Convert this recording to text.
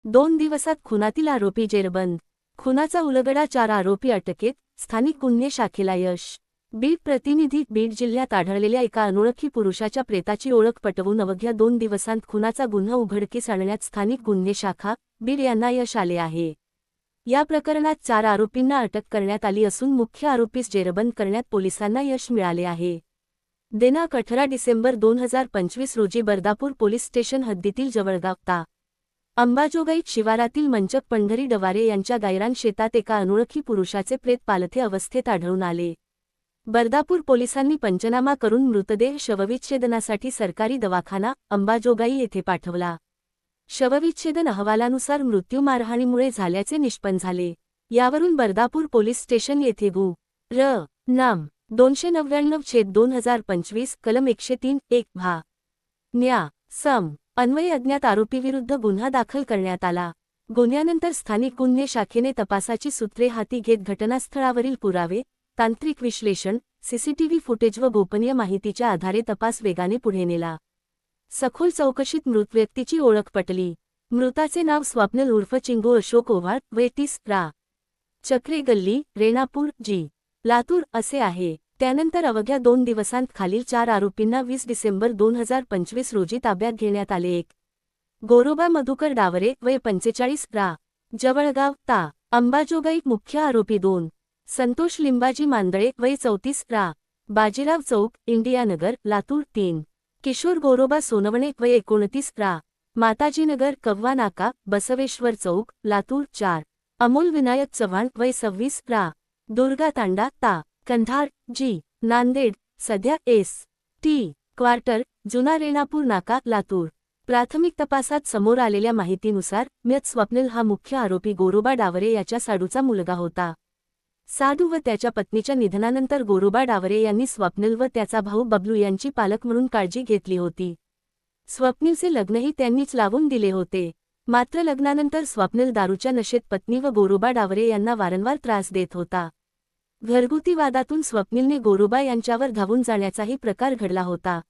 2 दिवसात खुनातील आरोपी जेरबंद. खुनाचा उलगडा, 4 आरोपी अटकेत, स्थानिक गुन्हे शाखेला यश. बीड प्रतिनिधी. बीड जिल्ह्यात आढळलेल्या एका अनोळखी पुरुषाच्या प्रेताची ओळख पटवून अवघ्या 2 दिवसांत खुनाचा गुन्हा उघडकीस आणण्यात स्थानिक गुन्हे शाखा, बीड यांना यश आले आहे. या प्रकरणात 4 आरोपींना अटक करण्यात आली असून मुख्य आरोपीस जेरबंद करण्यात पोलिसांना यश मिळाले आहे. दिनांक 18 डिसेंबर 2025 रोजी बर्दापूर पोलीस स्टेशन हद्दीतील जवळगाव ता. अंबाजोगाई शिवारातील मंचक पंढरी डवारे यांच्या गायरान शेतात एका अनोळखी पुरुषाचे प्रेत पालथे अवस्थेत आढळून आले. बर्दापूर पोलिसांनी पंचनामा करून मृतदेह शवविच्छेदनासाठी सरकारी दवाखाना अंबाजोगाई येथे पाठवला. शवविच्छेदन अहवालानुसार मृत्यू मारहाणीमुळे झाल्याचे निष्पन्न झाले. यावरून बर्दापूर पोलीस स्टेशन येथे गु. र. नाम 299/2025 कलम 103(1) भा. न्या. सम. अन्वये अज्ञात आरोपीविरुद्ध गुन्हा दाखल करण्यात आला. गुन्ह्यानंतर स्थानिक गुन्हे शाखेने तपासाची सूत्रे हाती घेत घटनास्थळावरील पुरावे, तांत्रिक विश्लेषण, सीसीटीव्ही फुटेज व गोपनीय माहितीच्या आधारे तपास वेगाने पुढे नेला. सखोल चौकशीत मृत व्यक्तीची ओळख पटली. मृताचे नाव स्वप्नील उर्फ चिंगू अशोक ओव्हाळ, वय 30, रा. चक्रे गल्ली, रेणापूर, जी. लातूर असे आहे. त्यानंतर अवघ्या 2 दिवसांत खालील 4 आरोपींना 20 डिसेंबर 2025 रोजी ताब्यात घेण्यात आले. 1. गोरोबा मधुकर डावरे, वय 45, रा. जवळगाव ता. अंबाजोगाई. मुख्य आरोपी 2. संतोष लिंबाजी मांदळे, वय 34, रा. बाजीराव चौक, इंडियानगर, लातूर. 3. किशोर गोरोबा सोनवणे, वय 29, रा. माताजीनगर, कव्वा नाका, बसवेश्वर चौक, लातूर. 4. अमोल विनायक चव्हाण, वय 26, रा. दुर्गा तांडा ता. कंधार, जी. नांदेड. सध्या एस. टी. क्वार्टर, जुना रेणापूर नाका, लातूर. प्राथमिक तपासात समोर आलेल्या माहितीनुसार मृत स्वप्नील हा मुख्य आरोपी गोरोबा डावरे याच्या साडूचा मुलगा होता. साडू व त्याच्या पत्नीच्या निधनानंतर गोरोबा डावरे यांनी स्वप्नील व त्याचा भाऊ बबलू यांची पालक म्हणून काळजी घेतली होती. स्वप्नीलचे लग्नही त्यांनीच लावून दिले होते. मात्र लग्नानंतर स्वप्नील दारूच्या नशेत पत्नी व गोरोबा डावरे यांना वारंवार त्रास देत होता. घरगुती वादातून स्वप्नीलने गोरोबा यांच्यावर धावून जाण्याचाही प्रकार घडला होता.